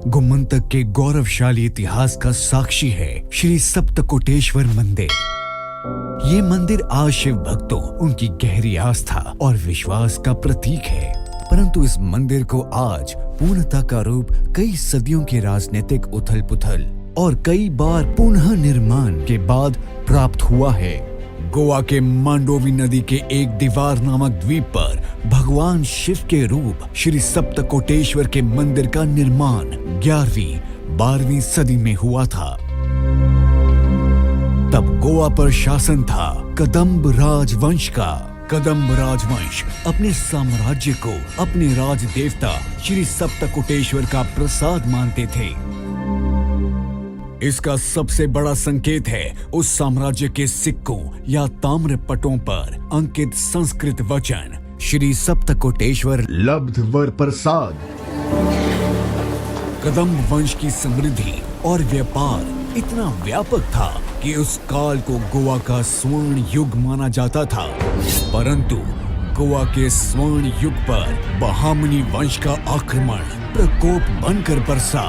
गोमंतक के गौरवशाली इतिहास का साक्षी है श्री सप्तकोटेश्वर मंदिर। ये मंदिर आज शिव भक्तों, उनकी गहरी आस्था और विश्वास का प्रतीक है। परंतु इस मंदिर को आज पूर्णता का रूप कई सदियों की राजनीतिक उथल पुथल और कई बार पुनः निर्माण के बाद प्राप्त हुआ है। गोवा के मांडोवी नदी के एक दीवार नामक द्वीप पर भगवान शिव के रूप श्री सप्तकोटेश्वर के मंदिर का निर्माण 11वीं-12वीं सदी में हुआ था। तब गोवा पर शासन था कदंब राजवंश का। कदंब राजवंश अपने साम्राज्य को अपने राज देवता श्री सप्तकोटेश्वर का प्रसाद मानते थे। इसका सबसे बड़ा संकेत है उस साम्राज्य के सिक्कों या ताम्र पटों पर अंकित संस्कृत वचन श्री सप्तकोटेश्वर लब्ध वर प्रसाद। कदंब वंश की समृद्धि और व्यापार इतना व्यापक था कि उस काल को गोवा का स्वर्ण युग माना जाता था। परंतु गोवा के स्वर्ण युग पर बहामनी वंश का आक्रमण प्रकोप बनकर बरसा।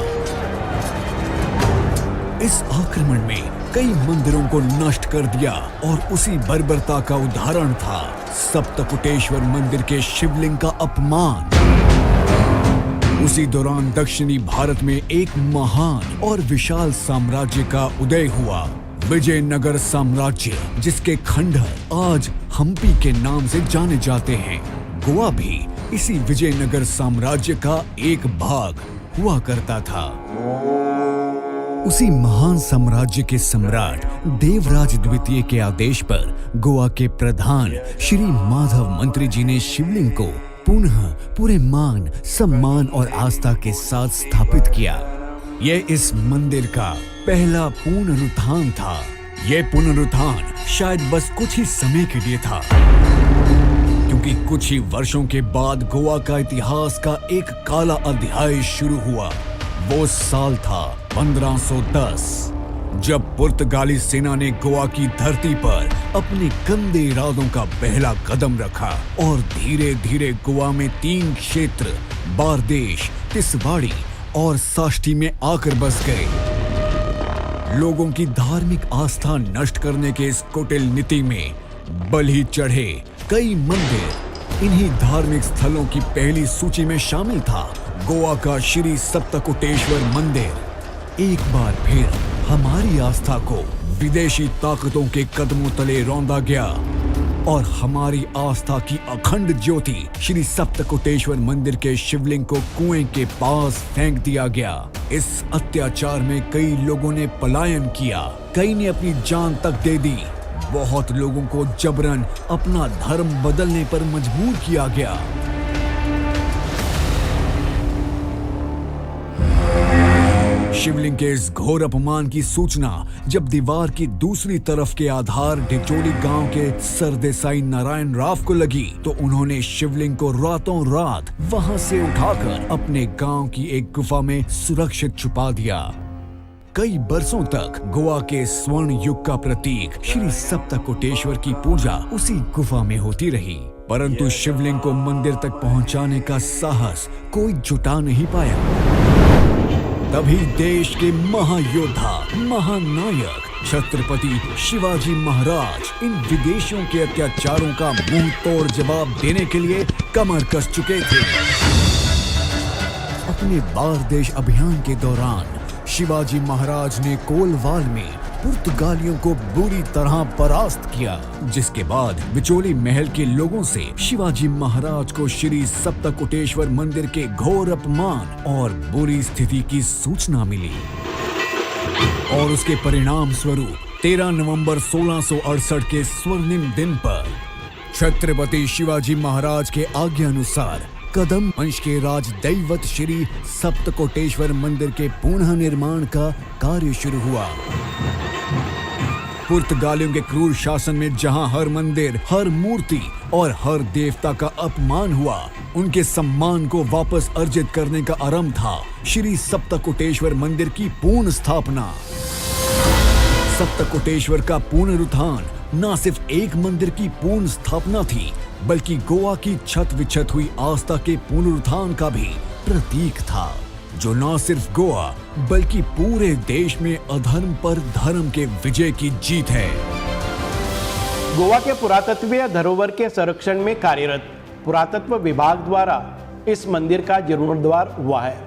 इस आक्रमण में कई मंदिरों को नष्ट कर दिया और उसी बर्बरता का उदाहरण था सप्तकोटेश्वर मंदिर के शिवलिंग का अपमान। उसी दौरान दक्षिणी भारत में एक महान और विशाल साम्राज्य का उदय हुआ, विजयनगर साम्राज्य, जिसके खंडहर आज हम्पी के नाम से जाने जाते हैं। गोवा भी इसी विजयनगर साम्राज्य का एक भाग हुआ करता था। उसी महान साम्राज्य के सम्राट देवराज द्वितीय के आदेश पर गोवा के प्रधान श्री माधव मंत्री जी ने शिवलिंग को पुनः पूरे मान, सम्मान और आस्था के साथ स्थापित किया। यह इस मंदिर का पहला पुनरुत्थान था। यह पुनरुत्थान शायद बस कुछ ही समय के लिए था, क्योंकि कुछ ही वर्षों के बाद गोवा का इतिहास का एक काला अध्याय शुरू हुआ। वो साल था 1510, जब पुर्तगाली सेना ने गोवा की धरती पर अपने गंदे इरादों का पहला कदम रखा और धीरे धीरे गोवा में 3 क्षेत्र बारदेश, तिसवाड़ी और साष्टी में आकर बस गए। लोगों की धार्मिक आस्था नष्ट करने के इस कुटिल नीति में बलि चढ़े कई मंदिर। इन्हीं धार्मिक स्थलों की पहली सूची में शामिल था गोवा का श्री सप्तकोटेश्वर मंदिर। एक बार फिर हमारी आस्था को विदेशी ताकतों के कदमों तले रौंदा गया और हमारी आस्था की अखंड ज्योति श्री सप्तकोटेश्वर मंदिर के शिवलिंग को कुएं के पास फेंक दिया गया। इस अत्याचार में कई लोगों ने पलायन किया, कई ने अपनी जान तक दे दी। बहुत लोगों को जबरन अपना धर्म बदलने पर मजबूर किया गया। शिवलिंग के इस घोर अपमान की सूचना जब दीवार की दूसरी तरफ के आधार ढिचोड़ी गांव के सरदेसाई नारायण राव को लगी, तो उन्होंने शिवलिंग को रातों रात वहां से उठाकर अपने गांव की एक गुफा में सुरक्षित छुपा दिया। कई बरसों तक गोवा के स्वर्ण युग का प्रतीक श्री सप्तकोटेश्वर की पूजा उसी गुफा में होती रही। परंतु शिवलिंग को मंदिर तक पहुंचाने का साहस कोई जुटा नहीं पाया। तभी देश के महायोद्धा, महानायक छत्रपति शिवाजी महाराज इन विदेशियों के अत्याचारों का मुंह तोड़ जवाब देने के लिए कमर कस चुके थे। अपने बारदेश अभियान के दौरान शिवाजी महाराज ने कोलवाल में पुर्तगालियों को बुरी तरह परास्त किया, जिसके बाद बिचोली महल के लोगों से शिवाजी महाराज को श्री सप्तकोटेश्वर मंदिर के घोर अपमान और बुरी स्थिति की सूचना मिली। और उसके परिणाम स्वरूप 13 नवंबर 1668 के स्वर्णिम दिन पर छत्रपति शिवाजी महाराज के आज्ञा अनुसार कदंब वंश के राज दैवत श्री सप्तकोटेश्वर मंदिर के पुनः निर्माण का कार्य शुरू हुआ। पुर्तगालियों के क्रूर शासन में जहां हर मंदिर, हर मूर्ति और हर देवता का अपमान हुआ, उनके सम्मान को वापस अर्जित करने का आरंभ था श्री सप्तकोटेश्वर मंदिर की पूर्ण स्थापना। सप्तकोटेश्वर का पुनरुत्थान न सिर्फ एक मंदिर की पूर्ण स्थापना थी, बल्कि गोवा की छत विछत हुई आस्था के पुनरुत्थान का भी प्रतीक था। जो न सिर्फ गोवा बल्कि पूरे देश में अधर्म पर धर्म के विजय की जीत है। गोवा के पुरातत्वीय धरोहर के संरक्षण में कार्यरत पुरातत्व विभाग द्वारा इस मंदिर का जीर्णोद्धार हुआ है।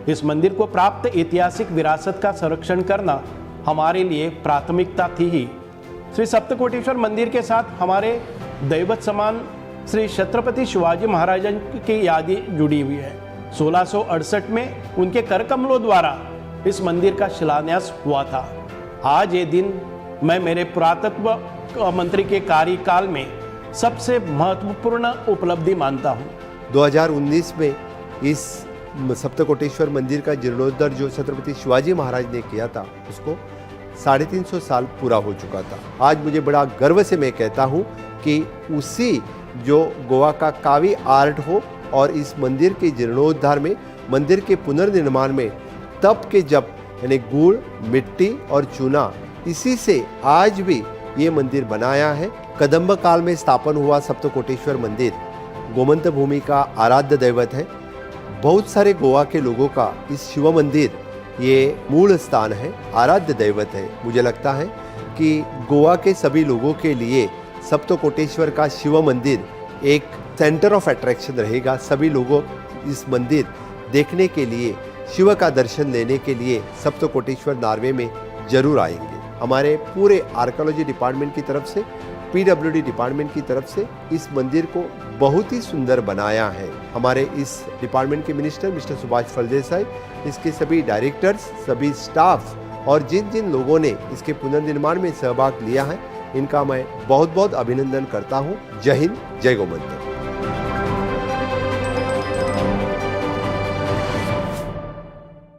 इस मंदिर को प्राप्त ऐतिहासिक विरासत का संरक्षण करना हमारे लिए प्राथमिकता थी ही। श्री सप्तकोटेश्वर मंदिर के साथ हमारे दैवत समान श्री छत्रपति शिवाजी महाराज की यादें जुड़ी हुई है। 1668 में उनके करकमलों द्वारा इस मंदिर का शिलान्यास हुआ था। आज ये दिन मैं मेरे पुरातत्व मंत्री के कार्यकाल में सबसे महत्वपूर्ण उपलब्धि मानता हूँ। 2019 में इस सप्तकोटेश्वर मंदिर का जीर्णोद्धार जो छत्रपति शिवाजी महाराज ने किया था उसको 350 साल पूरा हो चुका था। आज मुझे बड़ा गर्व से मैं कहता हूँ कि उसी जो गोवा का कावी आर्ट हो और इस मंदिर के जीर्णोद्धार में, मंदिर के पुनर्निर्माण में तब के जब यानी गुड़, मिट्टी और चूना, इसी से आज भी ये मंदिर बनाया है। कदम्ब काल में स्थापन हुआ सप्तकोटेश्वर मंदिर गोमंत भूमि का आराध्य दैवत है। बहुत सारे गोवा के लोगों का इस शिव मंदिर ये मूल स्थान है, आराध्य दैवत है। मुझे लगता है कि गोवा के सभी लोगों के लिए सप्तकोटेश्वर का शिव मंदिर एक सेंटर ऑफ अट्रैक्शन रहेगा। सभी लोगों इस मंदिर देखने के लिए, शिव का दर्शन लेने के लिए सप्तकोटेश्वर नार्वे में जरूर आएंगे। हमारे पूरे आर्कियोलॉजी डिपार्टमेंट की तरफ से, पीडब्ल्यूडी डिपार्टमेंट की तरफ से इस मंदिर को बहुत ही सुंदर बनाया है। हमारे इस डिपार्टमेंट के मिनिस्टर मिस्टर सुभाष फलदेसाई, इसके सभी डायरेक्टर्स, सभी स्टाफ और जिन जिन लोगों ने इसके पुनर्निर्माण में सहभाग लिया है, इनका मैं बहुत बहुत अभिनंदन करता हूँ। जय हिंद, जय गोमंतक।